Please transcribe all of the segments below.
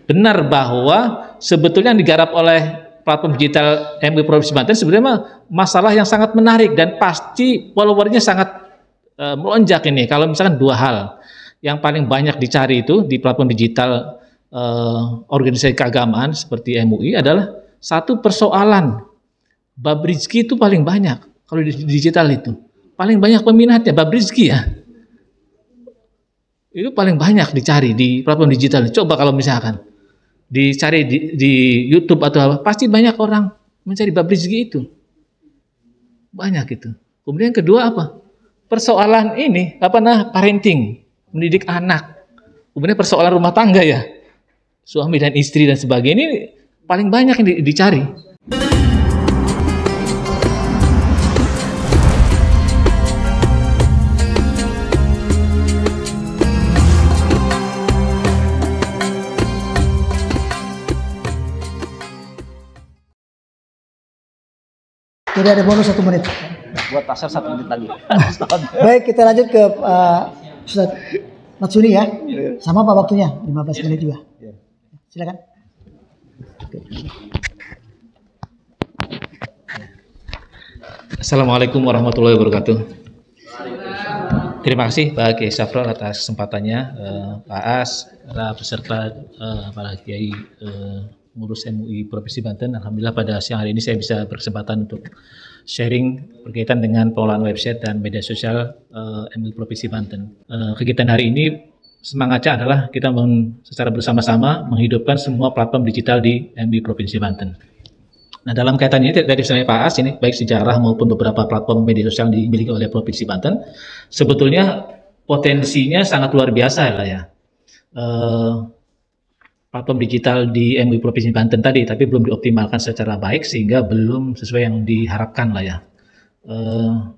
Benar bahwa sebetulnya yang digarap oleh platform digital MUI Provinsi Banten sebenarnya masalah yang sangat menarik dan pasti followernya sangat melonjak ini. Kalau misalkan dua hal yang paling banyak dicari itu di platform digital organisasi keagamaan seperti MUI adalah satu persoalan bab rizki itu paling banyak kalau di digital itu. Paling banyak peminatnya bab rizki ya. Itu paling banyak dicari di platform digital. Coba kalau misalkan dicari di YouTube atau apa, pasti banyak orang mencari bab rizki itu. Banyak itu. Kemudian kedua apa? Persoalan ini, parenting, mendidik anak. Kemudian persoalan rumah tangga ya. Suami dan istri dan sebagainya, ini paling banyak yang dicari. Tidak ada bonus 1 menit. Buat pasar 1 menit lagi. Baik, kita lanjut ke Ustaz Matsuni ya. Sama apa waktunya? 15 menit juga. Silakan. Assalamualaikum warahmatullahi wabarakatuh. Terima kasih Pak Kiai Safrul atas kesempatannya, Pak As, para peserta, para Kiai pengurus MUI Provinsi Banten. Alhamdulillah pada siang hari ini saya bisa berkesempatan untuk sharing berkaitan dengan pengelolaan website dan media sosial MUI Provinsi Banten. Kegiatan hari ini semangatnya adalah kita secara bersama-sama menghidupkan semua platform digital di MUI Provinsi Banten. Nah, dalam kaitan ini dari misalnya Pak As ini baik sejarah maupun beberapa platform media sosial yang dimiliki oleh Provinsi Banten, sebetulnya potensinya sangat luar biasa lah ya. Platform digital di MUI Provinsi Banten tadi, tapi belum dioptimalkan secara baik sehingga belum sesuai yang diharapkan lah ya.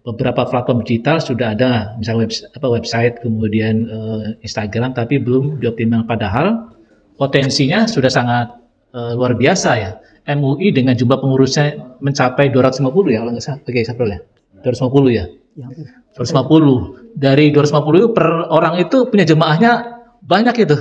Beberapa platform digital sudah ada, misalnya website, kemudian Instagram, tapi belum dioptimalkan. Padahal potensinya sudah sangat luar biasa ya. MUI dengan jumlah pengurusnya mencapai 250 ya, kalau nggak salah, Oke, Saprul ya, 250 ya. 250 dari 250 itu per orang itu punya jemaahnya banyak itu.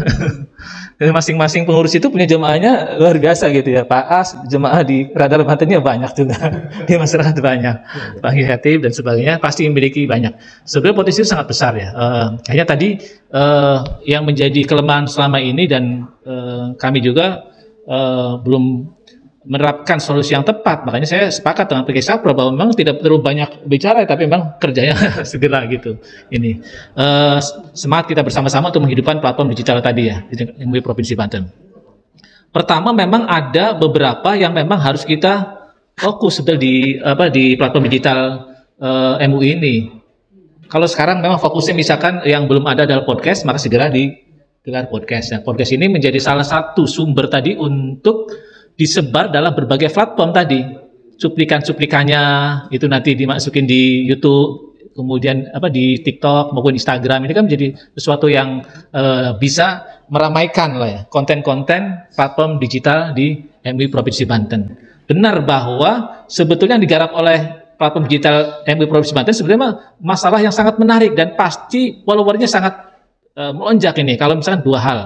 Dan masing-masing pengurus itu punya jemaahnya luar biasa gitu ya. Pak As, jemaah di Radar Bantennya banyak juga. Di masyarakat banyak. Pak Khiatib dan sebagainya pasti memiliki banyak. Sebenarnya potensi sangat besar ya. Hanya tadi yang menjadi kelemahan selama ini dan kami juga belum menerapkan solusi yang tepat. Makanya saya sepakat dengan Pak Kiai Safrul bahwa memang tidak terlalu banyak bicara, tapi memang kerjanya segera gitu. Ini semangat kita bersama-sama untuk menghidupkan platform digital tadi ya di MUI Provinsi Banten. Pertama, memang ada beberapa yang memang harus kita fokus di platform digital MUI ini. Kalau sekarang memang fokusnya misalkan yang belum ada adalah podcast, maka segera digelar podcast. Nah, podcast ini menjadi salah satu sumber tadi untuk disebar dalam berbagai platform tadi. Cuplikan-cuplikannya itu nanti dimasukin di YouTube, kemudian di TikTok maupun Instagram. Ini kan menjadi sesuatu yang bisa meramaikan lah ya konten-konten platform digital di MUI Provinsi Banten. Benar bahwa sebetulnya yang digarap oleh platform digital MUI Provinsi Banten sebenarnya masalah yang sangat menarik dan pasti followernya sangat melonjak ini. Kalau misalkan dua hal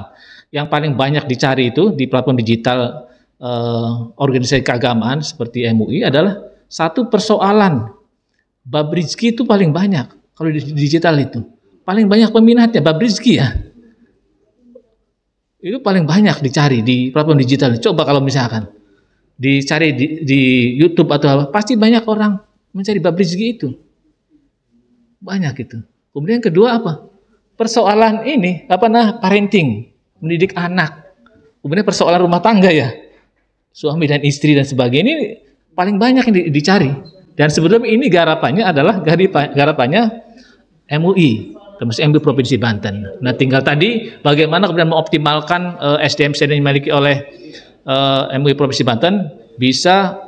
yang paling banyak dicari itu di platform digital organisasi keagamaan seperti MUI adalah satu persoalan bab rizki itu paling banyak kalau di digital itu. Paling banyak peminatnya bab rizki ya. Itu paling banyak dicari di platform digital. Coba kalau misalkan dicari di YouTube atau apa, pasti banyak orang mencari bab rizki itu. Banyak itu. Kemudian kedua apa? Persoalan ini parenting, mendidik anak. Kemudian persoalan rumah tangga ya. Suami dan istri dan sebagainya, ini paling banyak yang dicari. Dan sebetulnya ini garapannya adalah garapannya MUI, termasuk MUI Provinsi Banten. Nah, tinggal tadi bagaimana kemudian mengoptimalkan SDM yang dimiliki oleh MUI Provinsi Banten bisa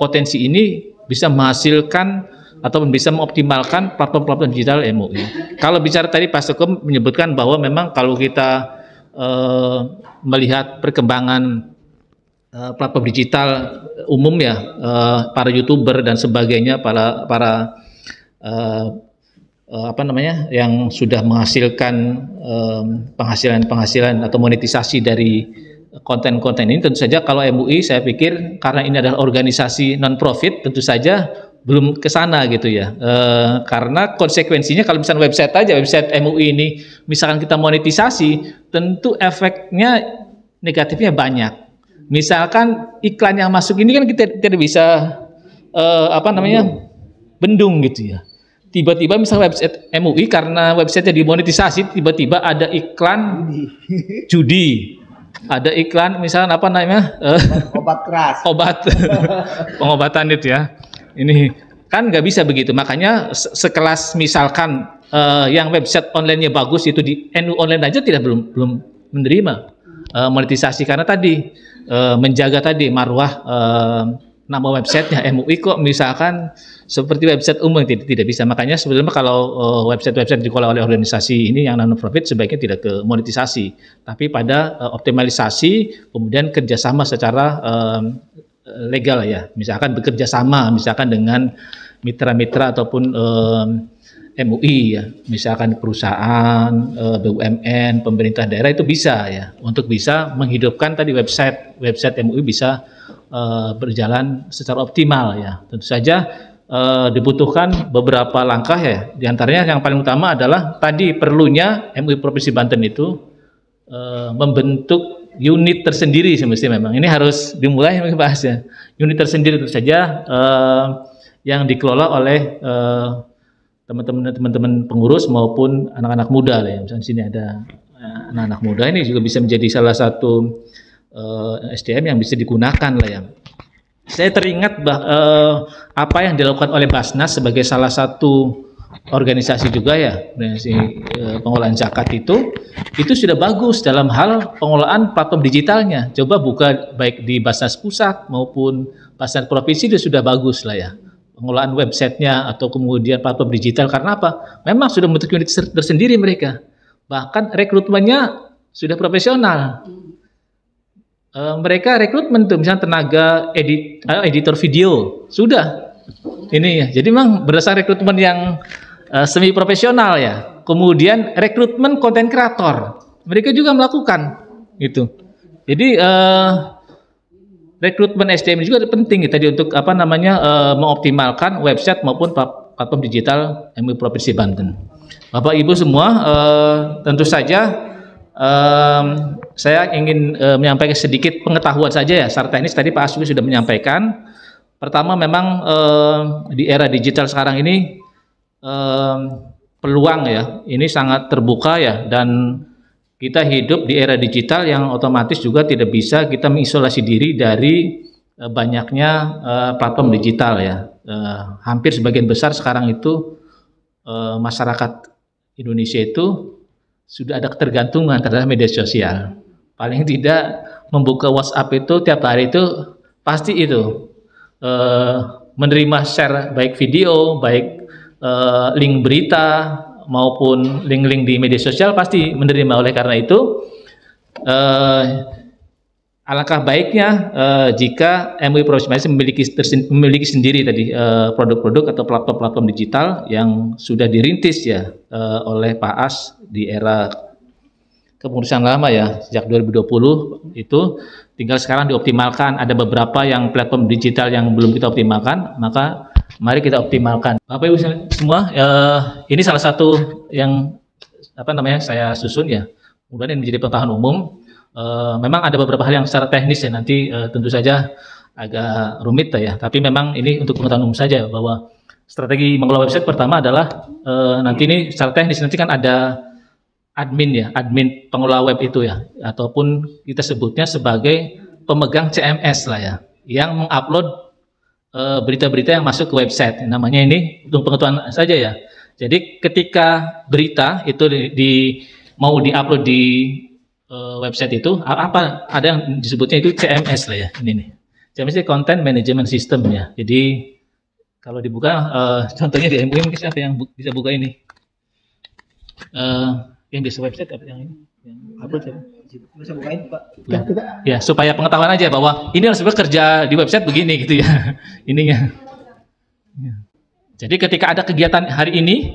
potensi ini bisa menghasilkan atau bisa mengoptimalkan platform-platform digital MUI. Kalau bicara tadi Pak Sukum menyebutkan bahwa memang kalau kita melihat perkembangan platform digital umum ya, para YouTuber dan sebagainya, para apa namanya, yang sudah menghasilkan penghasilan atau monetisasi dari konten-konten ini. Tentu saja kalau MUI, saya pikir karena ini adalah organisasi non-profit, tentu saja belum ke sana gitu ya. Karena konsekuensinya kalau misalnya website MUI ini misalkan kita monetisasi, tentu efeknya negatifnya banyak. Misalkan iklan yang masuk ini kan kita tidak bisa apa namanya, bendung gitu ya. Tiba-tiba misalnya website MUI karena websitenya dimonetisasi, tiba-tiba ada iklan judi, ada iklan misalnya apa namanya, Obat keras. obat pengobatan itu ya. Ini kan nggak bisa begitu. Makanya sekelas misalkan yang website online-nya bagus itu di NU online aja belum menerima monetisasi karena tadi menjaga tadi marwah nama websitenya MUI kok misalkan seperti website umum tidak bisa. Makanya sebenarnya kalau website dikelola oleh organisasi ini yang non-profit sebaiknya tidak ke monetisasi, tapi pada optimalisasi kemudian kerjasama secara legal ya. Misalkan bekerja sama misalkan dengan mitra-mitra ataupun MUI ya, misalkan perusahaan, BUMN, pemerintah daerah itu bisa ya, untuk bisa menghidupkan tadi website MUI bisa berjalan secara optimal ya. Tentu saja dibutuhkan beberapa langkah ya, diantaranya yang paling utama adalah tadi perlunya MUI Provinsi Banten itu membentuk unit tersendiri semestinya. Memang ini harus dimulai bahasnya unit tersendiri tentu saja yang dikelola oleh teman-teman pengurus maupun anak-anak muda lah ya. Misalnya di sini ada anak-anak muda, ini juga bisa menjadi salah satu SDM yang bisa digunakan lah ya. Saya teringat apa yang dilakukan oleh Basnas sebagai salah satu organisasi juga ya, pengelolaan zakat itu sudah bagus dalam hal pengelolaan platform digitalnya. Coba buka baik di Basnas Pusat maupun Basnas Provinsi itu sudah bagus lah ya. Pengelolaan websitenya atau kemudian platform digital, karena apa? Memang sudah membentuk unit tersendiri mereka. Bahkan rekrutmennya sudah profesional. Mereka rekrutmen tuh misalnya tenaga editor video sudah ini ya. Jadi memang berdasar rekrutmen yang semi profesional ya. Kemudian rekrutmen konten kreator mereka juga melakukan itu. Jadi rekrutmen SDM juga penting ya, tadi untuk apa namanya mengoptimalkan website maupun platform digital MUI Provinsi Banten. Bapak Ibu semua, tentu saja saya ingin menyampaikan sedikit pengetahuan saja ya, secara teknis tadi Pak Aswi sudah menyampaikan. Pertama memang di era digital sekarang ini peluang ya, ini sangat terbuka ya, dan kita hidup di era digital yang otomatis juga tidak bisa kita mengisolasi diri dari banyaknya platform digital ya. Hampir sebagian besar sekarang itu masyarakat Indonesia itu sudah ada ketergantungan terhadap media sosial. Paling tidak membuka WhatsApp itu tiap hari itu pasti itu menerima share baik video, baik link berita maupun link-link di media sosial pasti menerima. Oleh karena itu alangkah baiknya jika MUI Provinsi Banten memiliki sendiri tadi produk-produk atau platform-platform digital yang sudah dirintis ya oleh Pak As di era kepengurusan lama ya, sejak 2020 itu tinggal sekarang dioptimalkan. Ada beberapa yang platform digital yang belum kita optimalkan, maka mari kita optimalkan. Bapak Ibu semua, ini salah satu yang apa namanya saya susun ya, kemudian menjadi pengetahuan umum. Memang ada beberapa hal yang secara teknis ya, nanti tentu saja agak rumit ya, tapi memang ini untuk pengetahuan umum saja bahwa strategi mengelola website pertama adalah nanti ini secara teknis, nanti kan ada admin ya, admin pengelola web itu ya, ataupun kita sebutnya sebagai pemegang CMS lah ya, yang mengupload berita-berita yang masuk ke website. Namanya ini untuk pengetahuan saja ya. Jadi ketika berita itu mau diupload di website itu apa, ada yang disebutnya itu CMS lah ya, ini nih. CMS itu Content Management System ya. Jadi kalau dibuka contohnya di MUI, mungkin siapa yang bisa buka ini? Yang bisa website apa yang ini? Yang upload siapa? Bisa bukain Pak. Ya, supaya pengetahuan aja bahwa ini harus bekerja di website begini gitu ya. Ininya. Jadi ketika ada kegiatan hari ini,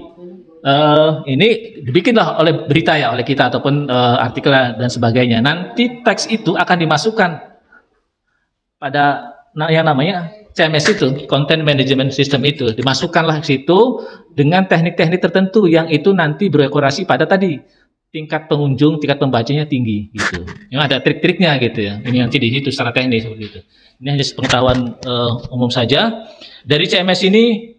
ini dibikinlah oleh berita ya, oleh kita ataupun artikel dan sebagainya. Nanti teks itu akan dimasukkan pada yang namanya CMS itu, Content Management System itu, dimasukkanlah ke situ dengan teknik-teknik tertentu yang itu nanti berekorasi pada tadi tingkat pengunjung, tingkat pembacanya tinggi gitu. Yang ada trik-triknya gitu ya. Ini nanti di situ secara teknis seperti itu. Ini hanya pengetahuan umum saja. Dari CMS ini,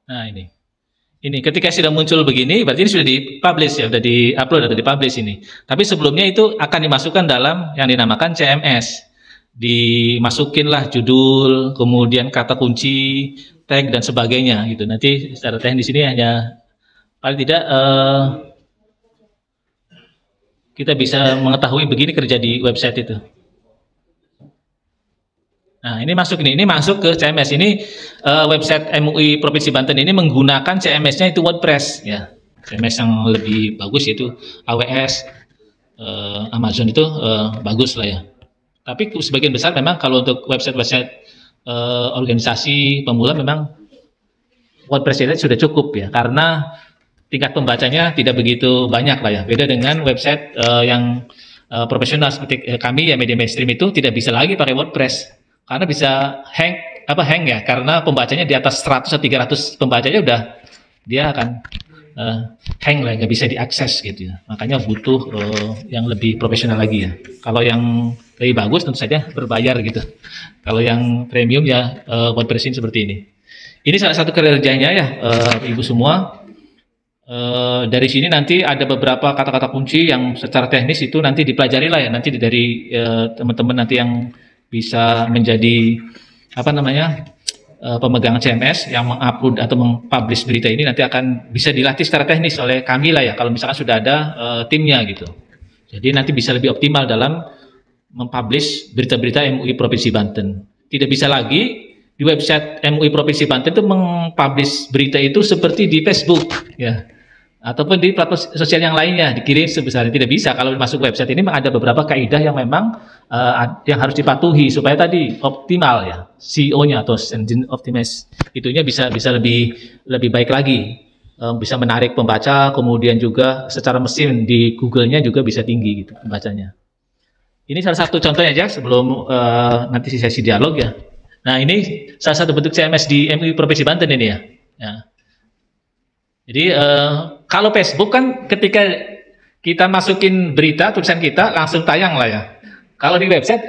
nah ini ketika sudah muncul begini, berarti ini sudah dipublish ya, sudah diupload atau dipublish ini. Tapi sebelumnya itu akan dimasukkan dalam yang dinamakan CMS. Dimasukinlah judul, kemudian kata kunci, tag dan sebagainya gitu. Nanti secara teknis ini hanya paling tidak kita bisa mengetahui begini kerja di website itu. Nah, ini masuk ke CMS ini, website MUI Provinsi Banten ini menggunakan CMS-nya itu WordPress ya. CMS yang lebih bagus yaitu AWS, Amazon itu bagus lah ya. Tapi sebagian besar memang kalau untuk website-website organisasi pemula memang WordPress itu sudah cukup ya, karena tingkat pembacanya tidak begitu banyak lah ya. Beda dengan website yang profesional seperti kami ya, media mainstream itu tidak bisa lagi pakai WordPress karena bisa hang ya, karena pembacanya di atas 100 atau 300 pembacanya udah dia akan hang lah, nggak bisa diakses gitu ya. Makanya butuh yang lebih profesional lagi ya. Kalau yang lebih bagus tentu saja berbayar gitu. Kalau yang premium ya WordPress ini seperti ini. Ini salah satu kerjanya ya Ibu semua. Dari sini nanti ada beberapa kata-kata kunci yang secara teknis itu nanti dipelajari lah ya. Nanti dari teman-teman nanti yang bisa menjadi apa namanya pemegang CMS yang mengupload atau mempublish berita ini nanti akan bisa dilatih secara teknis oleh kami lah ya, kalau misalkan sudah ada timnya gitu. Jadi nanti bisa lebih optimal dalam mempublish berita-berita MUI Provinsi Banten. Tidak bisa lagi di website MUI Provinsi Banten itu mempublish berita itu seperti di Facebook ya, ataupun di platform sosial yang lainnya dikirim sebesar tidak bisa. Kalau masuk website ini ada beberapa kaidah yang memang yang harus dipatuhi supaya tadi optimal ya, CEO-nya atau engine optimize itunya bisa lebih baik lagi, bisa menarik pembaca, kemudian juga secara mesin di Google-nya juga bisa tinggi gitu pembacanya. Ini salah satu contohnya aja sebelum nanti sesi dialog ya. Nah, ini salah satu bentuk CMS di MUI Provinsi Banten ini ya. Jadi kalau Facebook kan ketika kita masukin berita tulisan kita langsung tayang lah ya. Kalau di website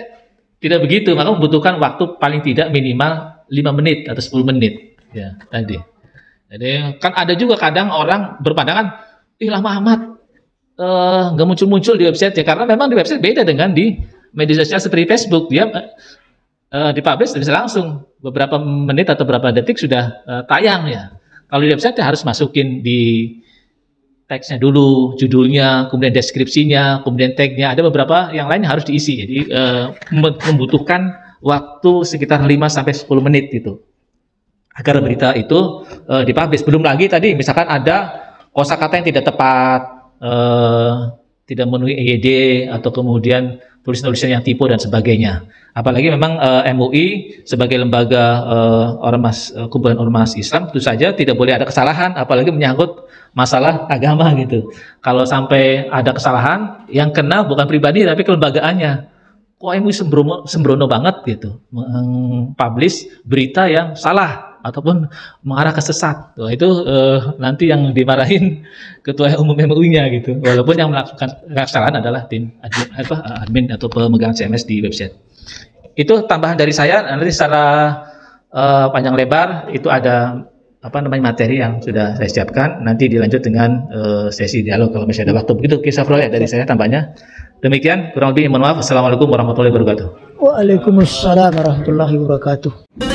tidak begitu, maka membutuhkan waktu paling tidak minimal 5 menit atau 10 menit ya tadi. Jadi kan ada juga kadang orang berpandangan, ih lama amat nggak muncul-muncul di website ya, karena memang di website beda dengan di media sosial seperti Facebook. Dia dipublish bisa langsung beberapa menit atau beberapa detik sudah tayang ya. Kalau di website ya harus masukin di teksnya dulu, judulnya, kemudian deskripsinya, kemudian tagnya, ada beberapa yang lain yang harus diisi. Jadi membutuhkan waktu sekitar 5-10 menit itu agar berita itu dipublish. Belum lagi tadi misalkan ada kosakata yang tidak tepat, tidak memenuhi EYD, atau kemudian tulisan-tulisan yang typo dan sebagainya. Apalagi memang MUI sebagai lembaga kumpulan ormas Islam tentu saja tidak boleh ada kesalahan, apalagi menyangkut masalah agama gitu. Kalau sampai ada kesalahan, yang kena bukan pribadi tapi kelembagaannya. Kok MUI sembrono banget gitu, publish berita yang salah ataupun mengarah ke sesat. Wah, itu nanti yang dimarahin ketua umum MUI-nya gitu. Walaupun yang melakukan kesalahan adalah tim admin atau pemegang CMS di website. Itu tambahan dari saya. Nanti secara panjang lebar itu ada materi yang sudah saya siapkan. Nanti dilanjut dengan sesi dialog kalau masih ada waktu. Begitu kisah ya dari saya tambahnya. Demikian kurang lebih, mohon maaf. Assalamualaikum warahmatullahi wabarakatuh. Waalaikumsalam warahmatullahi wabarakatuh.